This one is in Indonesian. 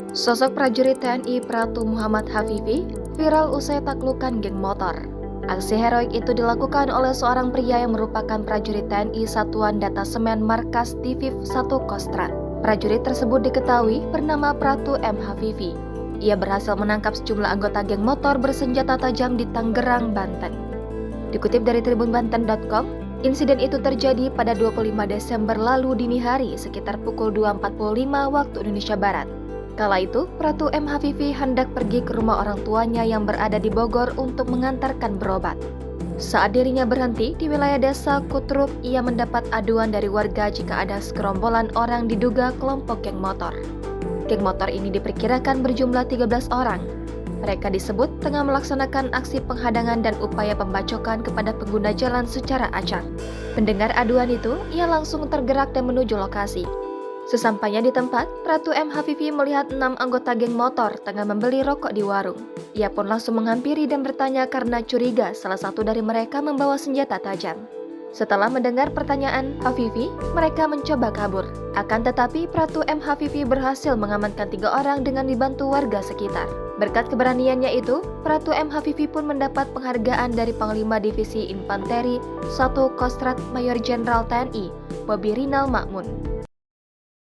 Sosok prajurit TNI Pratu Muhammad Hafifi viral usai taklukan geng motor. Aksi heroik itu dilakukan oleh seorang pria yang merupakan prajurit TNI Satuan Datasemen Markas Diviv 1 Kostrat. Prajurit tersebut diketahui bernama Pratu M. Hafifi. Ia berhasil menangkap sejumlah anggota geng motor bersenjata tajam di Tangerang, Banten. Dikutip dari tribunbanten.com, insiden itu terjadi pada 25 Desember lalu dini hari sekitar pukul 2.45 waktu Indonesia Barat. Kala itu, Pratu M. Hafifi hendak pergi ke rumah orang tuanya yang berada di Bogor untuk mengantarkan berobat. Saat dirinya berhenti di wilayah desa Kutruk, ia mendapat aduan dari warga jika ada segerombolan orang diduga kelompok geng motor. Geng motor ini diperkirakan berjumlah 13 orang. Mereka disebut tengah melaksanakan aksi penghadangan dan upaya pembacokan kepada pengguna jalan secara acak. Mendengar aduan itu, ia langsung tergerak dan menuju lokasi. Sesampainya di tempat, Pratu M. Hafifi melihat 6 anggota geng motor tengah membeli rokok di warung. Ia pun langsung menghampiri dan bertanya karena curiga salah satu dari mereka membawa senjata tajam. Setelah mendengar pertanyaan Hafifi, mereka mencoba kabur. Akan tetapi, Pratu M. Hafifi berhasil mengamankan 3 orang dengan dibantu warga sekitar. Berkat keberaniannya itu, Pratu M. Hafifi pun mendapat penghargaan dari Panglima Divisi Infanteri 1 Kostrat Mayor Jenderal TNI, Bobi Rinal Makmun.